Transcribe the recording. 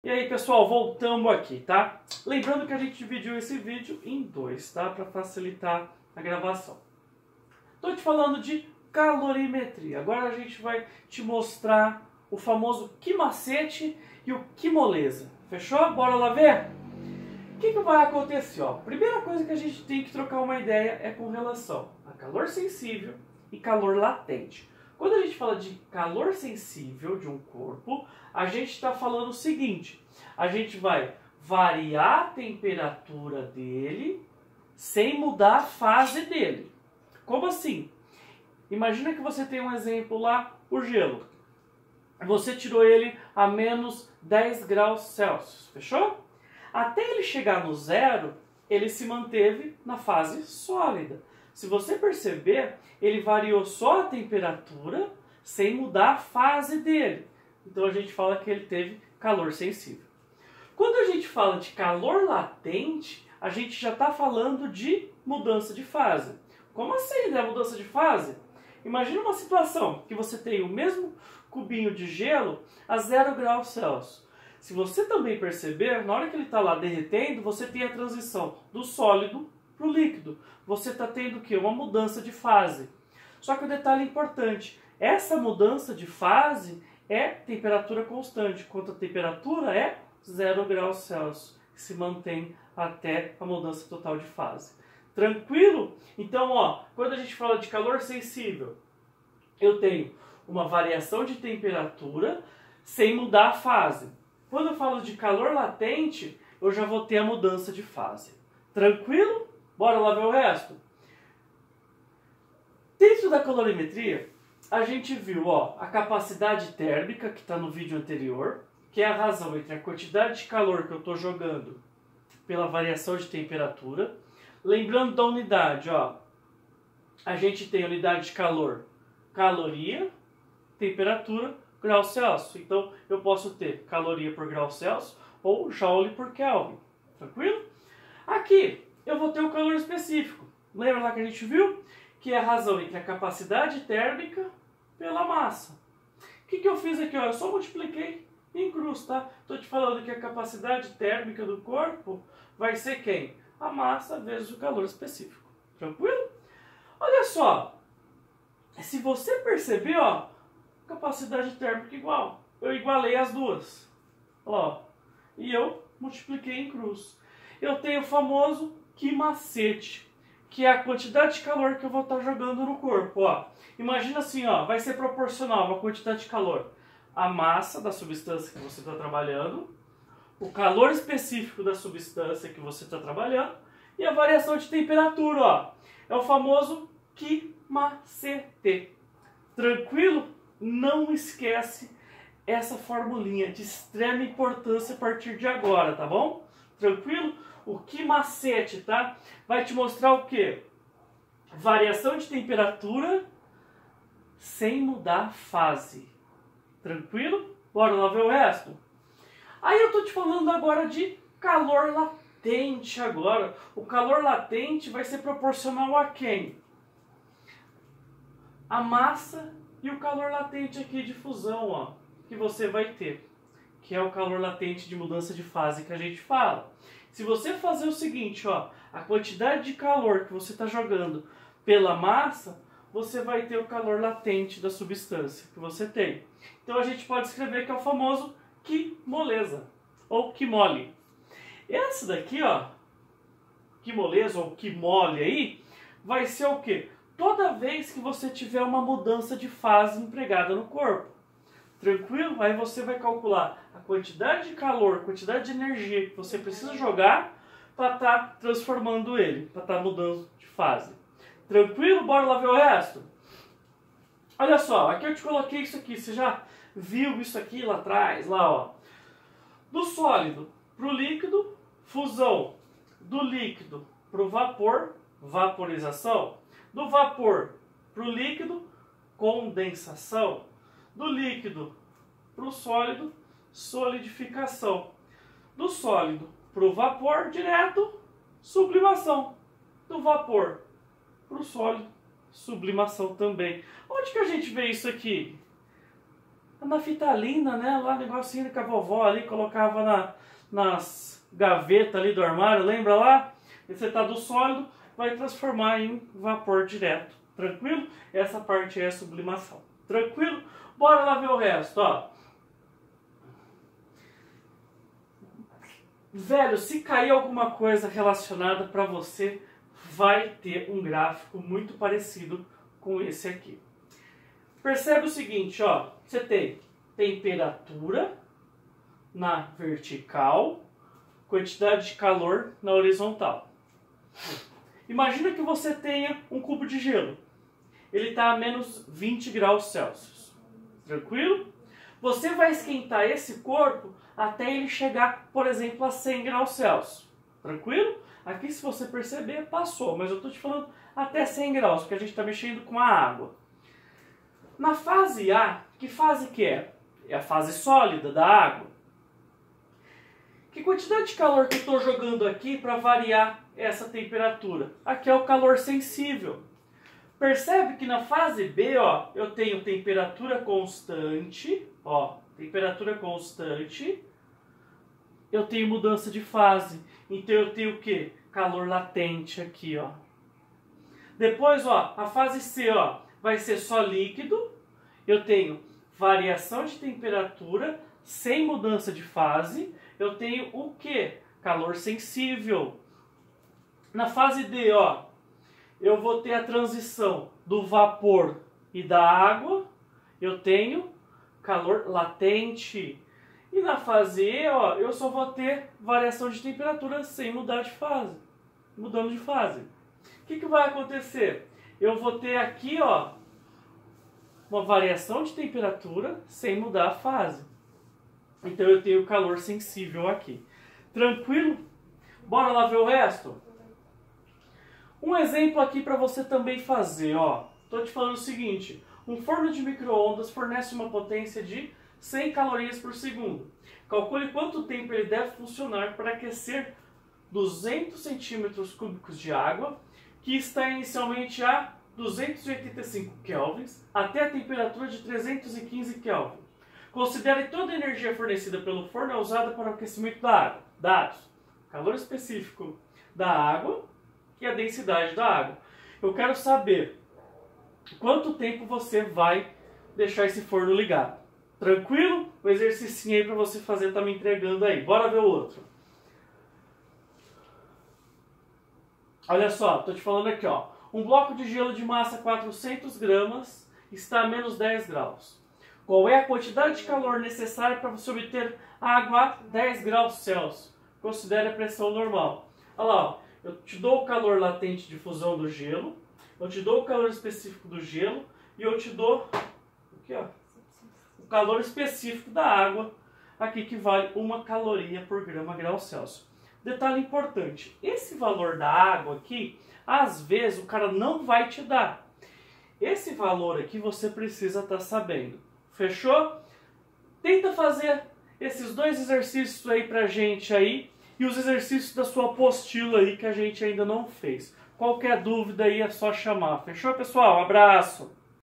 E aí pessoal, voltamos aqui, tá? Lembrando que a gente dividiu esse vídeo em dois, tá? Para facilitar a gravação. Estou te falando de calorimetria. Agora a gente vai te mostrar o famoso que macete e o que moleza. Fechou? Bora lá ver? O que vai acontecer? Ó, primeira coisa que a gente tem que trocar uma ideia é com relação a calor sensível e calor latente. Quando a gente fala de calor sensível de um corpo, a gente está falando o seguinte: a gente vai variar a temperatura dele sem mudar a fase dele. Como assim? Imagina que você tem um exemplo lá, o gelo. Você tirou ele a menos 10 graus Celsius, fechou? Até ele chegar no zero, ele se manteve na fase sólida. Se você perceber, ele variou só a temperatura sem mudar a fase dele. Então a gente fala que ele teve calor sensível. Quando a gente fala de calor latente, a gente já está falando de mudança de fase. Como assim, né? Mudança de fase? Imagina uma situação que você tem o mesmo cubinho de gelo a 0 graus Celsius. Se você também perceber, na hora que ele está lá derretendo, você tem a transição do sólido para o líquido. Você está tendo o quê? Uma mudança de fase. Só que o detalhe importante, essa mudança de fase é temperatura constante, enquanto a temperatura é 0 graus Celsius, que se mantém até a mudança total de fase. Tranquilo? Então, ó, quando a gente fala de calor sensível, eu tenho uma variação de temperatura sem mudar a fase. Quando eu falo de calor latente, eu já vou ter a mudança de fase. Tranquilo? Bora lá ver o resto? Dentro da calorimetria, a gente viu a capacidade térmica, que está no vídeo anterior, que é a razão entre a quantidade de calor que eu estou jogando pela variação de temperatura. Lembrando da unidade, a gente tem a unidade de calor, caloria, temperatura, grau Celsius. Então, eu posso ter caloria por grau Celsius ou joule por Kelvin. Tranquilo? Aqui, eu vou ter o calor específico. Lembra lá que a gente viu? Que é a razão entre a capacidade térmica pela massa. O que eu fiz aqui? Eu só multipliquei em cruz, tá? Estou te falando que a capacidade térmica do corpo vai ser quem? A massa vezes o calor específico. Tranquilo? Olha só. Se você perceber, capacidade térmica igual. Eu igualei as duas. E eu multipliquei em cruz. Eu tenho o famoso que macete, que é a quantidade de calor que eu vou estar jogando no corpo. Imagina assim, vai ser proporcional uma quantidade de calor à massa da substância que você está trabalhando, o calor específico da substância que você está trabalhando e a variação de temperatura. É o famoso que macete. Tranquilo? Não esquece essa formulinha de extrema importância a partir de agora, tá bom? Tranquilo? O que macete, tá? Vai te mostrar o quê? Variação de temperatura sem mudar a fase. Tranquilo? Bora lá ver o resto? Aí eu tô te falando agora de calor latente agora. O calor latente vai ser proporcional a quem? A massa e o calor latente aqui de fusão, que você vai ter, que é o calor latente de mudança de fase que a gente fala. Se você fazer o seguinte, a quantidade de calor que você está jogando pela massa, você vai ter o calor latente da substância que você tem. Então a gente pode escrever que é o famoso que moleza, ou que mole. Essa daqui, que moleza ou que mole aí, vai ser o quê? Toda vez que você tiver uma mudança de fase empregada no corpo. Tranquilo? Aí você vai calcular a quantidade de calor, quantidade de energia que você precisa jogar para estar transformando ele, para estar mudando de fase. Tranquilo? Bora lá ver o resto? Olha só, aqui eu te coloquei isso aqui. Você já viu isso aqui lá atrás? Do sólido para o líquido, fusão. Do líquido para o vapor, vaporização. Do vapor para o líquido, condensação. Do líquido para o sólido, solidificação. Do sólido para o vapor direto, sublimação. Do vapor para o sólido, sublimação também. Onde que a gente vê isso aqui? naftalina, né? Lá, negocinho que a vovó ali colocava nas gavetas ali do armário, lembra lá? Esse estado sólido vai transformar em vapor direto. Tranquilo? Essa parte é a sublimação. Tranquilo? Bora lá ver o resto, ó. Velho, se cair alguma coisa relacionada para você, vai ter um gráfico muito parecido com esse aqui. Percebe o seguinte, ó. Você tem temperatura na vertical, quantidade de calor na horizontal. Imagina que você tenha um cubo de gelo. Ele está a menos 20 graus Celsius. Tranquilo? Você vai esquentar esse corpo até ele chegar, por exemplo, a 100 graus Celsius. Tranquilo? Aqui, se você perceber, passou. Mas eu estou te falando até 100 graus, porque a gente está mexendo com a água. Na fase A, que fase que é? É a fase sólida da água. Que quantidade de calor que eu estou jogando aqui para variar essa temperatura? Aqui é o calor sensível. Percebe que na fase B, ó, eu tenho temperatura constante, ó, temperatura constante. Eu tenho mudança de fase, então eu tenho o quê? Calor latente aqui, ó. Depois, ó, a fase C, ó, vai ser só líquido. Eu tenho variação de temperatura sem mudança de fase. Eu tenho o quê? Calor sensível. Na fase D, ó, eu vou ter a transição do vapor e da água. Eu tenho calor latente. E na fase E, ó, eu só vou ter variação de temperatura sem mudar de fase. Mudando de fase. O que vai acontecer? Eu vou ter aqui, ó, uma variação de temperatura sem mudar a fase. Então eu tenho calor sensível aqui. Tranquilo? Bora lá ver o resto? Um exemplo aqui para você também fazer, ó. Estou te falando o seguinte. Um forno de micro-ondas fornece uma potência de 100 calorias por segundo. Calcule quanto tempo ele deve funcionar para aquecer 200 centímetros cúbicos de água, que está inicialmente a 285 kelvins, até a temperatura de 315 kelvin. Considere toda a energia fornecida pelo forno é usada para o aquecimento da água. Dados: calor específico da água e a densidade da água. Eu quero saber quanto tempo você vai deixar esse forno ligado. Tranquilo? O exercício aí para você fazer tá me entregando aí. Bora ver o outro. Olha só, tô te falando aqui, ó. Um bloco de gelo de massa 400 gramas está a menos 10 graus. Qual é a quantidade de calor necessária para você obter água a 10 graus Celsius? Considere a pressão normal. Olha lá, ó. Eu te dou o calor latente de fusão do gelo, eu te dou o calor específico do gelo e eu te dou aqui, ó, o calor específico da água, aqui que vale 1 caloria por grama grau Celsius. Detalhe importante, esse valor da água aqui, às vezes o cara não vai te dar. Esse valor aqui você precisa estar sabendo. Fechou? Tenta fazer esses dois exercícios aí pra gente aí e os exercícios da sua apostila aí que a gente ainda não fez. Qualquer dúvida aí é só chamar. Fechou, pessoal? Um abraço!